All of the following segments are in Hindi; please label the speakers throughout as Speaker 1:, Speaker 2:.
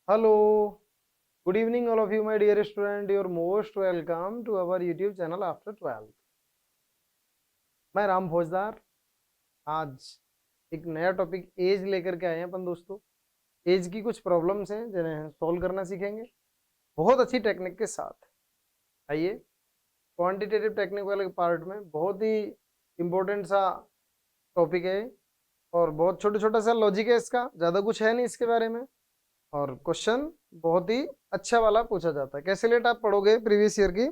Speaker 1: Hello, good evening, all of you, my dear student. You're most welcome to our YouTube channel after 12th. मैं राम फौजदार आज एक नया टॉपिक एज लेकर के आए हैं अपन दोस्तों। एज की कुछ प्रॉब्लम्स हैं जिन्हें सॉल्व करना सीखेंगे बहुत अच्छी टेक्निक के साथ। आइए, क्वांटिटेटिव टेक्निक वाले पार्ट में बहुत ही इम्पोर्टेंट सा टॉपिक है और बहुत छोटा छोटा सा लॉजिक है इसका, ज़्यादा कुछ है नहीं इसके बारे में। और क्वेश्चन बहुत ही अच्छा वाला पूछा जाता है। कैसे लेट आप पढ़ोगे प्रीवियस ईयर की,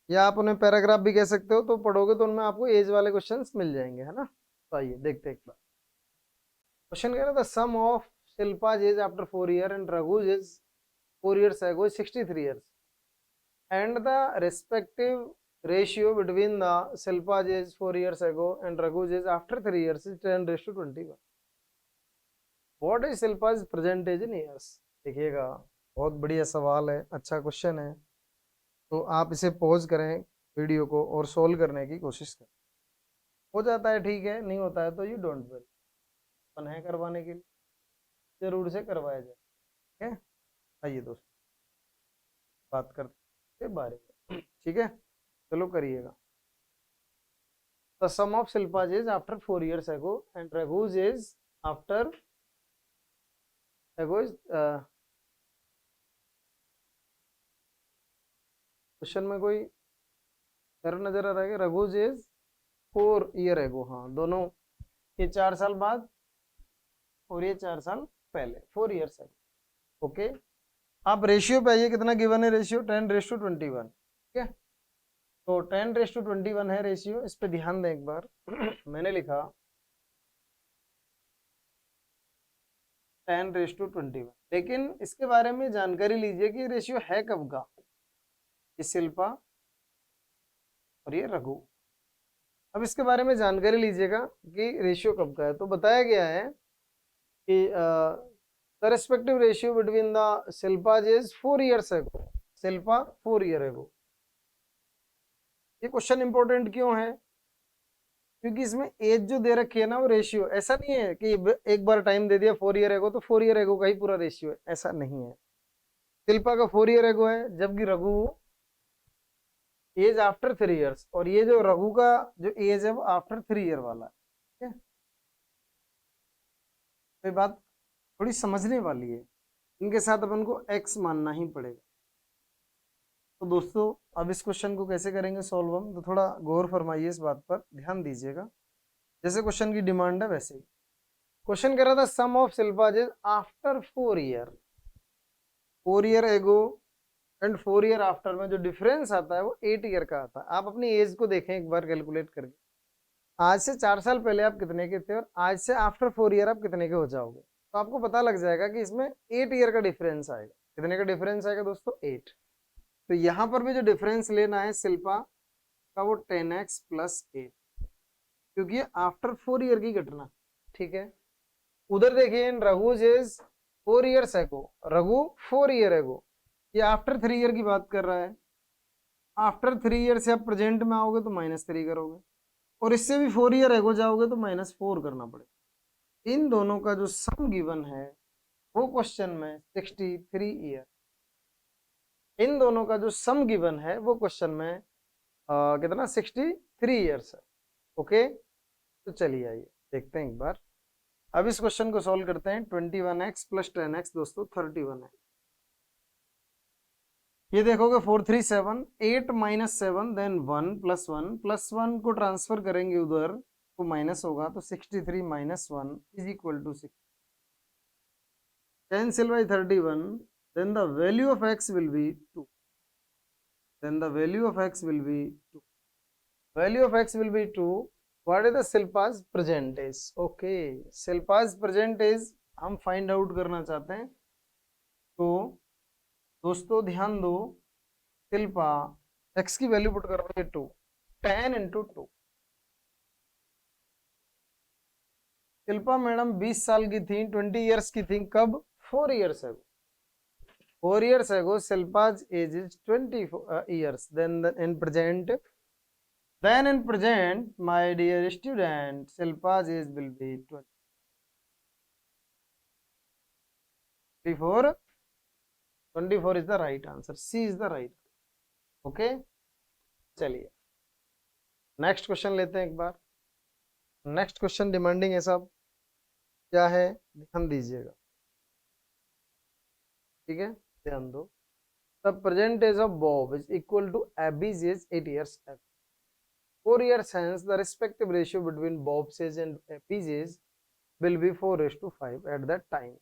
Speaker 1: या आप उन्हें पैराग्राफ भी कह सकते हो, तो पढ़ोगे तो उनमें आपको एज वाले क्वेश्चंस मिल जाएंगे, है ना। तो आइए देखते हैं एक बार। क्वेश्चन कह रहा था sum of Shilpa's age after 4 year and Raghu's age 4 years ago 63 years and the respective ratio between the Shilpa's age 4 years ago and Raghu's age after 3 years is 10:21। What is Shilpa's present age in years. देखिएगा, बहुत बढ़िया सवाल है, अच्छा क्वेश्चन है। तो आप इसे पॉज करें वीडियो को और सोल्व करने की कोशिश करें। हो जाता है ठीक है, नहीं होता है तो यू डोंट वरी, अपन है करवाने के लिए, जरूर से करवाया जाए। ठीक है, आइए दोस्तों बात करते हैं बारे में। ठीक है, चलो करिएगा। The sum of Shilpa's is after 4 years ago and Raghu's is after ago question में कोई एरर नजर आ रहा है कि रघुज इज 4 ईयर एगो। हाँ, दोनों ये 4 साल बाद और ये 4 साल पहले, 4 ईयर्स एगो। ओके, आप रेशियो पे आइए, कितना गिवन है रेशियो, 10:21। ठीक है, तो 10:21 है रेशियो, इस पे ध्यान दें एक बार। मैंने लिखा 10:21, लेकिन इसके बारे में जानकारी लीजिए कि रेशियो है कब का। ये शिल्पा और ये रघु। अब इसके बारे में जानकारी लीजिएगा कि रेशियो कब का है। तो बताया गया है कि the respective ratio between the Shilpa's is 4 years एगो, शिल्पा 4 ईयर एगो। ये क्वेश्चन इंपॉर्टेंट क्यों है? क्योंकि इसमें एज जो दे रखी है ना, वो रेशियो, ऐसा नहीं है कि एक बार टाइम दे दिया 4 ईयर एगो तो 4 ईयर एगो का ही पूरा रेशियो है, ऐसा नहीं है। शिल्पा का 4 ईयर एगो है, जबकि रघु एज आफ्टर 3 ईयर्स, और ये जो रघु का जो एज है वो आफ्टर 3 ईयर वाला है। ठीक है, तो ये बात थोड़ी समझने वाली है, इनके साथ अपन को एक्स मानना ही पड़ेगा। तो दोस्तों अब इस क्वेश्चन को कैसे करेंगे सॉल्व हम, तो थोड़ा गौर फरमाइए, इस बात पर ध्यान दीजिएगा। जैसे क्वेश्चन की डिमांड है वैसे ही क्वेश्चन कर रहा था sum of Shilpa's after 4 year, 4 year ago and 4 year after में जो डिफरेंस आता है वो 8 ईयर का आता है। आप अपनी एज को देखें एक बार कैलकुलेट करके, आज से 4 साल पहले आप कितने के थे और आज से आफ्टर 4 ईयर आप कितने के हो जाओगे, तो आपको पता लग जाएगा कि इसमें 8 ईयर का डिफरेंस आएगा। कितने का डिफरेंस आएगा दोस्तों? 8। तो यहाँ पर भी जो डिफरेंस लेना है शिल्पा का वो 10x+8, क्योंकि ये आफ्टर 4 ईयर की घटना। ठीक है, उधर देखिए रघु इज 4 ईयर्स एगो, रघु 4 ईयर एगो, ये आफ्टर 3 ईयर की बात कर रहा है। आफ्टर 3 ईयर से आप प्रेजेंट में आओगे तो -3 करोगे, और इससे भी 4 ईयर एगो जाओगे तो -4 करना पड़ेगा। इन दोनों का जो सम गिवन है वो क्वेश्चन में 63 ईयर। इन दोनों का जो सम गिवन है वो क्वेश्चन में कितना, 63 ईयर्स है। ओके, तो चलिए आइए देखते हैं एक बार। अब इस क्वेश्चन को सॉल्व करते हैं। 21x + 10x दोस्तों 31 है। ये देखोगे 437, 8 - 7 देन 1 + 1 + 1 को ट्रांसफर करेंगे उधर तो माइनस होगा, तो 63 - 1 = 6। cancel by 31, then the value of x will be 2, then the value of x will be 2, value of x will be 2। what is the Shilpa's percentage? okay, Shilpa's percentage हम फाइंड आउट करना चाहते हैं। तो दोस्तों ध्यान दो, शिल्पा x की वैल्यू पुट करोगे 2, 10 × 2। शिल्पा मैडम 20 साल की थी, 20 ईयर्स की थी, कब? 4 ईयर्स एगो। 4 years ago Shilpa's age is 20 years, then in present my dear student Shilpa's age will be 20। 24 is the right answer, C is the right. Okay, चलिए नेक्स्ट क्वेश्चन लेते हैं एक बार। नेक्स्ट क्वेश्चन डिमांडिंग है सब, क्या है ध्यान दीजिएगा, ठीक है, ध्यान दो। The present age of Bob is equal to Abby's age 8 years ago. 4 years hence, the respective ratio between Bob's age and Abby's age will be 4:5 at that time.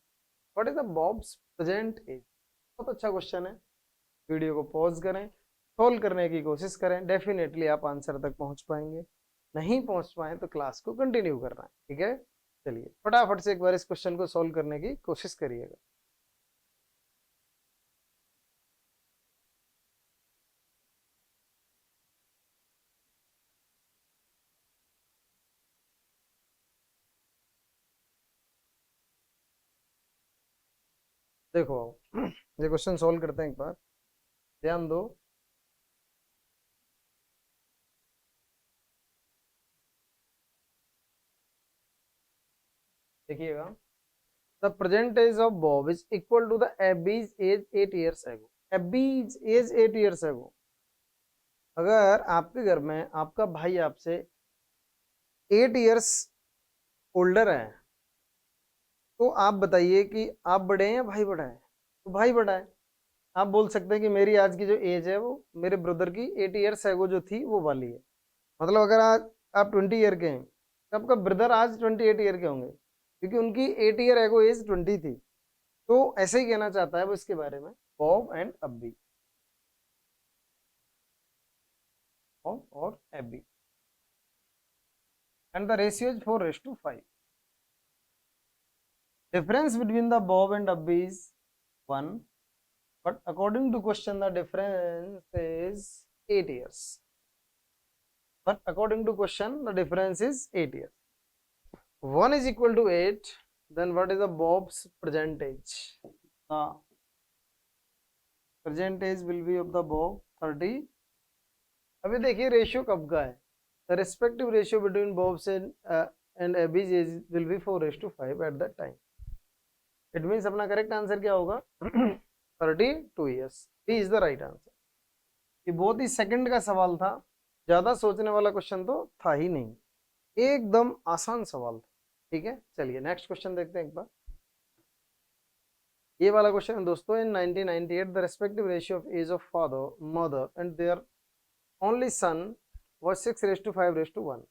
Speaker 1: What is the Bob's present age? बहुत अच्छा क्वेश्चन है। वीडियो को पॉज करें, सोल्व करने की कोशिश करें, डेफिनेटली आप आंसर तक पहुंच पाएंगे। नहीं पहुंच पाए तो क्लास को कंटिन्यू करना है, ठीक है। चलिए फटाफट से एक बार इस क्वेश्चन को सोल्व करने की कोशिश करिएगा। देखो ये क्वेश्चन सोल्व करते हैं एक बार, ध्यान दो। देखिएगा, the present age of Bob is equal to the Abby's age 8 years ago। Abby's age 8 years ago। अगर आपके घर में आपका भाई आपसे 8 years ओल्डर है, तो आप बताइए कि आप बड़े हैं या भाई बड़ा है? तो भाई बड़ा है। आप बोल सकते हैं कि मेरी आज की जो एज है वो मेरे ब्रदर की 8 years एगो जो थी वो वाली है। मतलब अगर आज आप 20 ईयर के हैं तो आपका ब्रदर आज 28 ईयर के होंगे, क्योंकि उनकी 8 year एगो एज 20 थी। तो ऐसे ही कहना चाहता है वो इसके बारे में, बॉब एंड अब्बी, बॉब और Abby, and the ratio is 4:5। Difference between the Bob and Abby is 1, but according to question the difference is 8 years. But according to question the difference is 8 years. 1 is equal to 8, then what is the Bob's present age? The present age will be of the Bob 30. अभी देखिए रेशियो कब का है, the respective ratio between Bob's and Abby's age will be 4:5 at that time. It means अपना करेक्ट आंसर क्या होगा 32 years। D is the right answer. ये बहुत ही सेकंड का सवाल था, ज्यादा सोचने वाला क्वेश्चन तो था ही नहीं, एकदम आसान सवाल था, ठीक है। चलिए नेक्स्ट क्वेश्चन देखते हैं एक बार। ये वाला क्वेश्चन है दोस्तों, in 1998 the respective ratio of age of father mother and their only son was 6:5:1।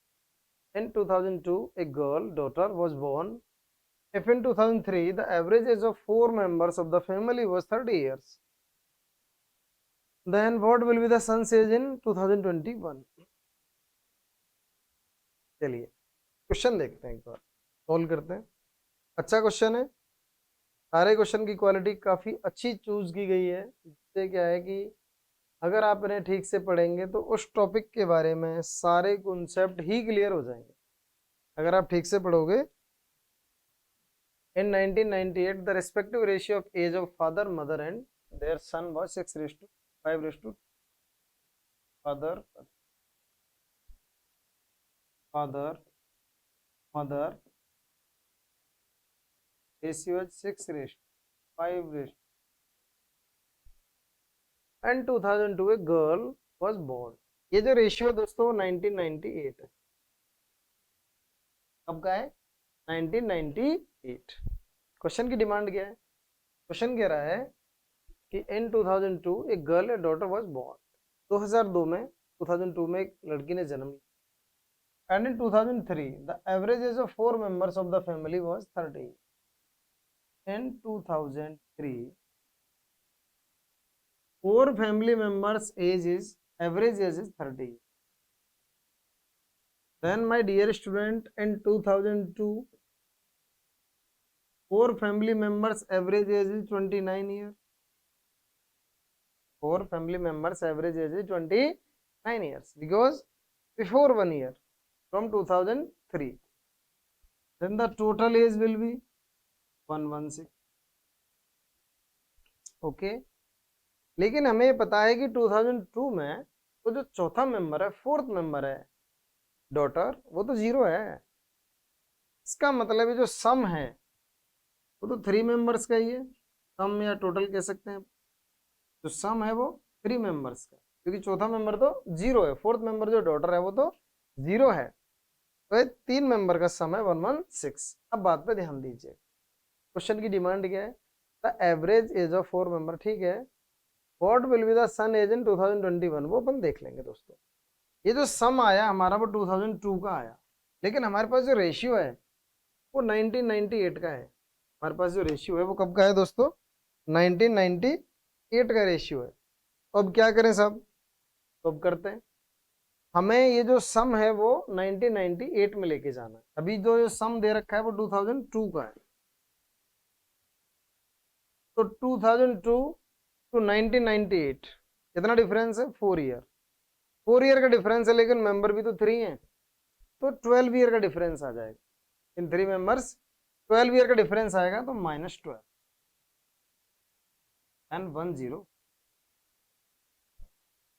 Speaker 1: In 2002 a girl daughter was born. If in 2003 the average age of 4 members of the family was 30 years, then what will be the son's age in 2021? चलिए क्वेश्चन देखते हैं एक बार, सॉल्व करते हैं। अच्छा क्वेश्चन है, सारे क्वेश्चन की क्वालिटी काफ़ी अच्छी चूज की गई है, जिससे क्या है कि अगर आप इन्हें ठीक से पढ़ेंगे तो उस टॉपिक के बारे में सारे कॉन्सेप्ट ही क्लियर हो जाएंगे। अगर आप ठीक से पढ़ोगे। In 1998, the respective ratio of age of father, mother, and their son was 6:5:2. Father, mother, ratio is 6:5, and 2002 a girl was born. ये जो रेशियो है दोस्तों 1998 है। कब का है? 1998। क्वेश्चन की डिमांड क्या है? क्वेश्चन कह रहा है कि इन 2002 एक girl a daughter was born. 2002 में एक लड़की ने जन्म लिया। And in 2003 the average age of 4 members of the family was 30। In 2003 4 family members age is average age is 30। Then my dear student, in 2002 4 family members average age is 29 years. 4 family members average age is 29 years because before 1 year from 2003. Then the total age will be 116. Okay. लेकिन हमें पता है कि 2002 में तो जो चौथा मेंबर है, फोर्थ मेंबर है डॉटर, वो तो 0 है। इसका मतलब है जो सम है वो तो 3 मेंबर्स का ही है। सम या टोटल कह सकते हैं। जो सम है वो 3 मेंबर्स का, क्योंकि चौथा मेंबर तो 0 है, फोर्थ मेंबर जो डॉटर है वो तो 0 है, तो ये 3 मेंबर का सम है 116। अब बात पे ध्यान दीजिए, क्वेश्चन की डिमांड क्या है, the average age of 4 member, ठीक है। What will be the son age in 2021, वो अपन देख लेंगे दोस्तों। ये जो सम आया हमारा वो 2002 का आया, लेकिन हमारे पास जो रेशियो है वो 1998 का है। हमारे पास जो रेशियो है वो कब का है दोस्तों, 1998 का रेशियो है। तो अब क्या करें साहब, तो अब करते हैं, हमें ये जो सम है वो 1998 में लेके जाना है। अभी जो सम दे रखा है वो 2002 का है, तो 2002 टू 1998 कितना डिफरेंस है, 4 ईयर। 4 ईयर का डिफरेंस है, लेकिन मेंबर भी तो 3 है, तो 12 ईयर का डिफरेंस आ जाएगा इन 3 मेंबर्स। 12 ईयर का डिफरेंस आएगा तो -12 एंड 10।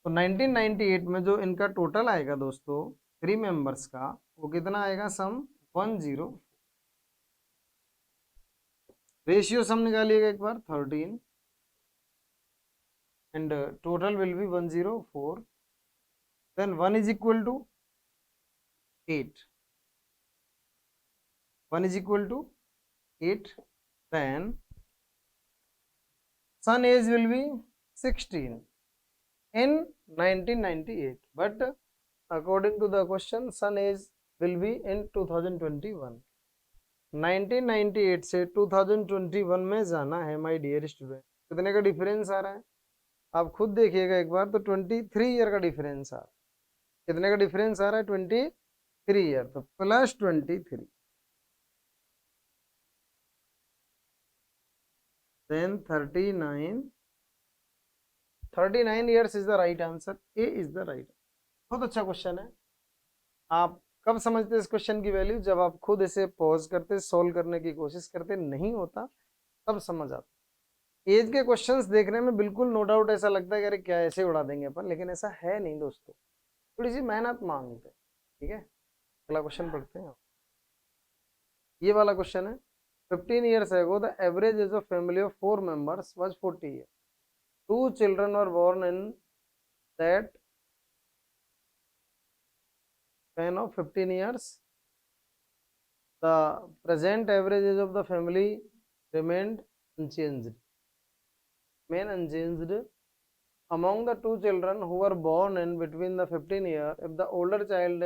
Speaker 1: तो 1998 में जो इनका टोटल आएगा दोस्तों 3 मेंबर्स का, वो कितना आएगा, सम 10। रेशियो सम निकालिएगा एक बार, 13 and total will be 104, then 1 is equal to 8, 1 is equal to 8, then son age will be 16 in 1998, but according to the question son age will be in 2021। 1998 से 2021 में जाना है माय डियर स्टूडेंट। कितने का डिफरेंस आ रहा है आप खुद देखिएगा एक बार, तो 23 ईयर का डिफरेंस आ रहा है। कितने का डिफरेंस आ रहा है, 23 ईयर, तो plus 23, then 39 years is the right answer, A is the right। बहुत अच्छा क्वेश्चन है। आप कब समझते इस क्वेश्चन की वैल्यू, जब आप खुद इसे पॉज करते, सोल्व करने की कोशिश करते, नहीं होता तब समझ आता। एज के क्वेश्चंस देखने में बिल्कुल नो डाउट ऐसा लगता है कि अरे क्या ऐसे उड़ा देंगे अपन, लेकिन ऐसा है नहीं दोस्तों, थोड़ी सी मेहनत मांगते हैं। ठीक है, अगला क्वेश्चन पढ़ते हैं। ये वाला क्वेश्चन है, 15 years ago the average age of family of 4 members was 40 years। 2 children were born in that span of 15 years। The present average age of the family remained unchanged, among the 2 children who were born in between the 15 year, if the older child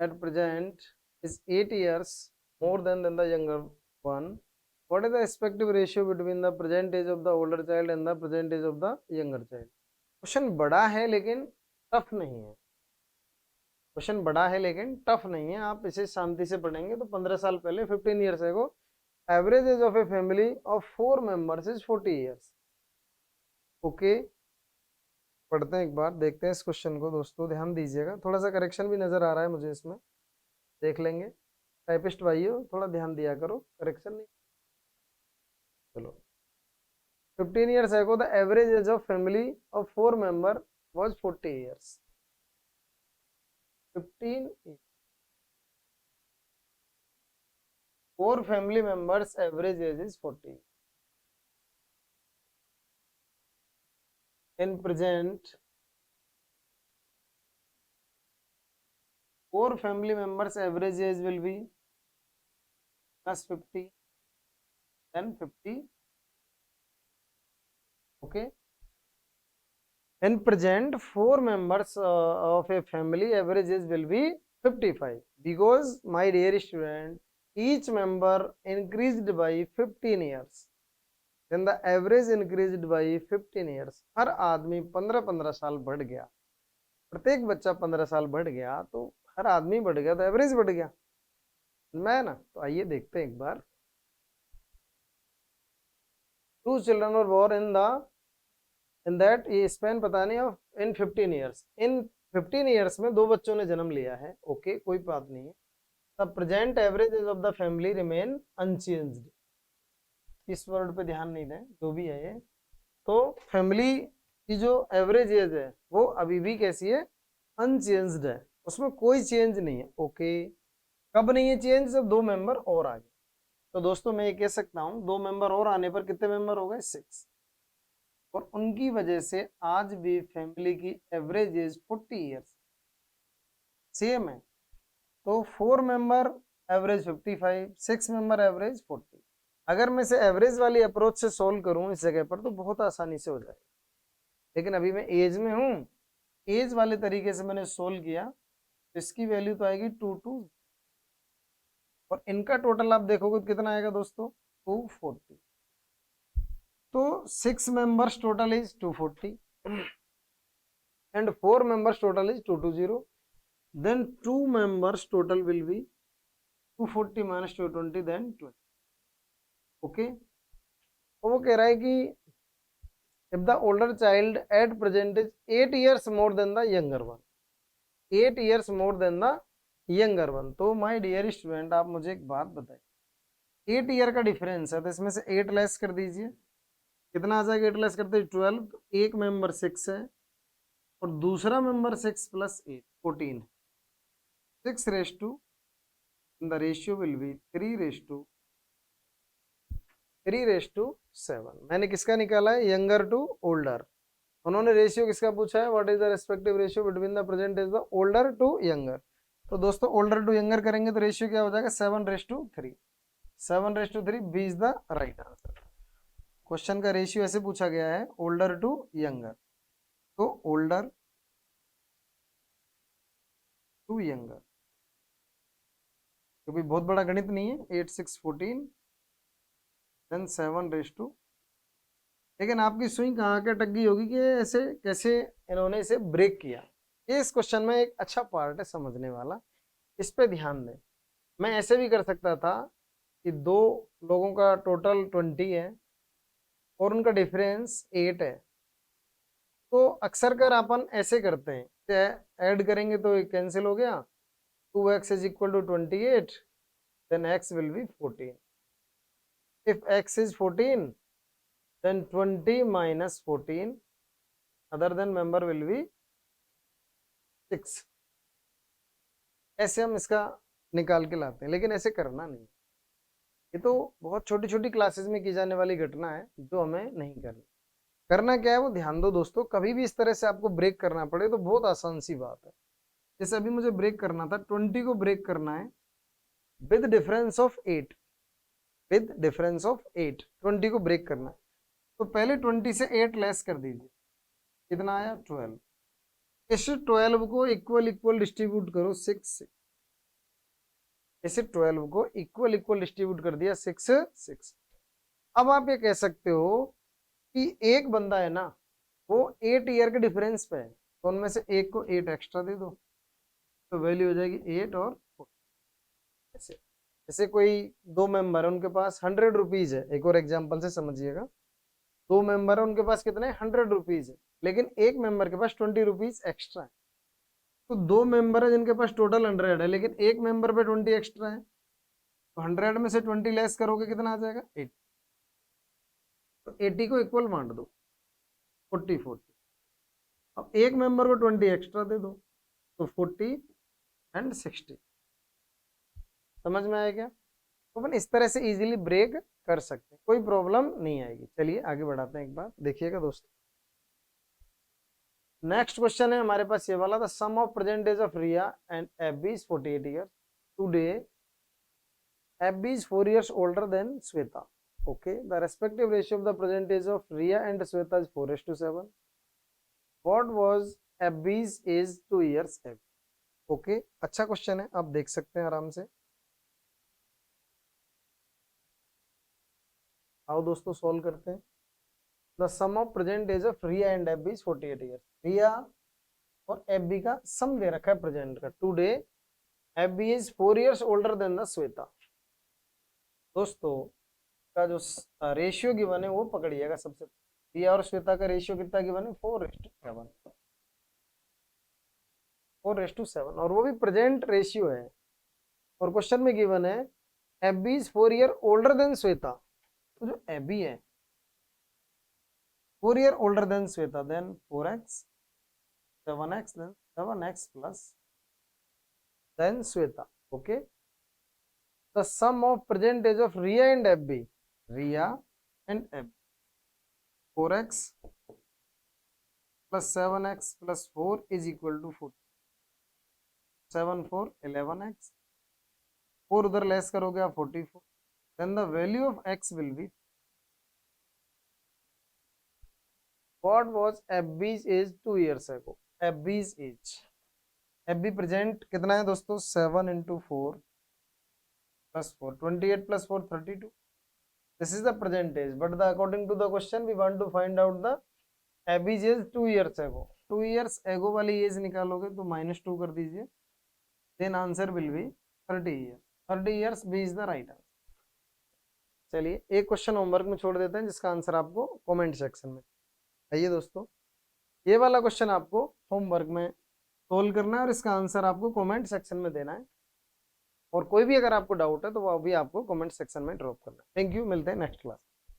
Speaker 1: at present is 8 years more than the younger one, what is the respective ratio between the present age of the older child and the present age of the younger child। Question बड़ा है लेकिन टफ नहीं है, क्वेश्चन बड़ा है लेकिन टफ नहीं है, आप इसे शांति से पढ़ेंगे तो 15 साल पहले 15 years ago average age of a family of 4 members is 40 years. Okay, पढ़ते हैं एक बार, देखते हैं इस क्वेश्चन को दोस्तों, ध्यान दीजिएगा, थोड़ा सा करेक्शन भी नजर आ रहा है मुझे इसमें, देख लेंगे। टाइपिस्ट भाइयों थोड़ा ध्यान दिया करो, करेक्शन नहीं। चलो, 15 years ago the average age of family of 4 member was 40 years। 15 4 family members average age is 40। in present 4 family members average age will be plus 50 then 50। okay, in present 4 members of a family average age will be 55, because my dear student each member increased by 15 years, then the average increased by 15 years। हर आदमी 15-15 साल बढ़ गया, प्रत्येक बच्चा 15 साल बढ़ गया, तो हर आदमी बढ़ गया तो एवरेज बढ़ गया, मैं ना। तो आइए देखते हैं एक बार। 2 children were born in that ये स्पेन पता नहीं, of in 15 years, in 15 years में 2 बच्चों ने जन्म लिया है। ओके, कोई बात नहीं है। The present average age of the family remain unchanged, इस वर्ड पे ध्यान नहीं दें, जो भी है ये, तो फैमिली की जो एवरेज एज है वो अभी भी कैसी है, अनचेंज्ड है, उसमें कोई चेंज नहीं है। ओके, कब नहीं है चेंज, जब 2 मेंबर और आ गए। तो दोस्तों मैं ये कह सकता हूँ 2 मेंबर और आने पर कितने मेंबर हो गए 6, और उनकी वजह से आज भी फैमिली की एवरेज एज 40 ईयर्स सेम है। तो 4 मेंबर एवरेज 55, 6 मेंबर एवरेज 40। अगर मैं इसे एवरेज वाली अप्रोच से सोल्व करूं इस जगह पर तो बहुत आसानी से हो जाएगा, लेकिन अभी मैं एज में हूं, एज वाले तरीके से मैंने सोल्व किया तो इसकी वैल्यू तो आएगी 2 और इनका टोटल आप देखोगे तो कितना आएगा दोस्तों 240। तो 6 members total is 240 and 4 members total is 220, then 2 members total will be 240 minus 220 then 20। okay, तो वो कह रहा है कि if the older child at present is 8 years more than the younger one, 8 years more than the younger one। तो माय डियर स्टूडेंट आप मुझे एक बात बताइए, 8 ईयर का डिफरेंस है तो इसमें से 8 लेस कर दीजिए, कितना आ जाएगा 8 लेस करते 12। तो एक मेंबर 6 है और दूसरा member 6 plus 8 14, 6 race to the ratio will be 3:7। मैंने किसका निकाला है यंगर टू ओल्डर, उन्होंने रेशियो किसका पूछा है what is the respective ratio between the present is the older to younger. तो दोस्तों ओल्डर टू यंगर करेंगे तो रेशियो क्या हो जाएगा 7:3, 7:3 B is the right answer. Question का रेशियो ऐसे पूछा गया है ओल्डर टू यंगर, तो ओल्डर टू यंगर, क्योंकि बहुत बड़ा गणित नहीं है 8 6 14 देन 7:, लेकिन आपकी सुई कहाँ के अटक गई होगी कि ऐसे कैसे इन्होंने इसे ब्रेक किया। इस क्वेश्चन में एक अच्छा पार्ट है समझने वाला, इस पे ध्यान दें। मैं ऐसे भी कर सकता था कि दो लोगों का टोटल 20 है और उनका डिफरेंस 8 है, तो अक्सर कर अपन ऐसे करते हैं, ऐड करेंगे तो कैंसिल हो गया, 2x is equal to 28 then x will be 14। If x is 14 then 20 minus 14 other than member will be 6। ऐसे हम इसका निकाल के लाते हैं, लेकिन ऐसे करना नहीं, ये तो बहुत छोटी छोटी क्लासेस में की जाने वाली घटना है जो हमें नहीं करनी। करना क्या है वो ध्यान दो दोस्तों, कभी भी इस तरह से आपको ब्रेक करना पड़े तो बहुत आसान सी बात है। जैसे अभी मुझे ब्रेक करना था 20 को ब्रेक करना है with difference of 8, with difference of 8 20 को ब्रेक करना है, तो पहले 20 से 8 लेस कर दीजिए, कितना आया 12। इस 12 को इक्वल इक्वल डिस्ट्रीब्यूट करो 6 से, इसे 12 को इक्वल इक्वल डिस्ट्रीब्यूट कर दिया 6 6। अब आप ये कह सकते हो कि एक बंदा है ना वो 8 ईयर के डिफरेंस पे है, तो उनमें से एक को 8 एक्स्ट्रा दे दो तो वैल्यू हो जाएगी 8 और 4। ऐसे जैसे कोई दो मेंबर है उनके पास 100 रुपीज है, एक और एग्जांपल से समझिएगा, दो मेंबर है उनके पास कितने 100 रुपीज है, लेकिन एक मेंबर के पास 20 रुपीज एक्स्ट्रा है। तो दो मेंबर है जिनके पास टोटल 100 है लेकिन एक मेंबर पे 20 एक्स्ट्रा है, तो 100 में से 20 लेस करोगे कितना आ जाएगा 80। तो 80 को इक्वल बांट दो 40 40, अब एक मेंबर को 20 एक्स्ट्रा दे दो तो 40 एंड 60। समझ में आया क्या? तो अपन इस तरह से इजीली ब्रेक कर सकते हैं, कोई प्रॉब्लम नहीं आएगी। चलिए आगे बढ़ाते हैं, एक बार देखिएगा दोस्तों। नेक्स्ट क्वेश्चन है हमारे पास ये वाला, the sum of present age of Riya and Abby is 48 years today, Abby is 4 years older than Shweta. Okay, the respective ratio of the present age of Riya and Shweta is 4:7। What was Abby's age 2 years Abby. Okay, अच्छा क्वेश्चन है, आप देख सकते हैं आराम से। आओ दोस्तों सॉल्व करते हैं। The sum of present age of Riya and Abby is 48 years. Riya और एबी का सम दे रखा है प्रेजेंट का, today Abby is 4 years older than the Shweta. दोस्तों का जो रेशियो गिवन है वो पकड़िएगा सबसे। रिया और श्वेता का रेशियो कितना गिवन है 4:7, 4:7, और वो भी प्रेजेंट रेशियो है। और क्वेश्चन में गिवन है Abby is 4 year older than Shweta, तो जो एबी है 4 year older than Shweta, then 4x 7x then 7x plus then Shweta. Okay, the sum of present age of Riya and Abby, Riya and Abby, 4x plus 7x plus 4 is equal to 4, 7 4 11x, 4 उधर लेस करोगे आप 44, then the value of x will be, what was Abby's age 2 years ago, Abby's age, Abby present कितना है दोस्तों, 7 into 4 plus 4, 28 plus 4 32, this is the present age, but the according to the question we want to find out the Abby's age 2 years ago, 2 years ago वाली एज निकालोगे तो -2 कर दीजिए, then answer will be 30 years, 30 years B is the right answer. चलिए एक क्वेश्चन होमवर्क में छोड़ देते हैं जिसका आंसर आपको कमेंट सेक्शन में, आइए दोस्तों ये वाला क्वेश्चन आपको होमवर्क में सोल्व करना है और इसका आंसर आपको कमेंट सेक्शन में देना है, और कोई भी अगर आपको डाउट है तो वो भी आपको कमेंट सेक्शन में ड्रॉप करना है। थैंक यू, मिलते हैं नेक्स्ट क्लास।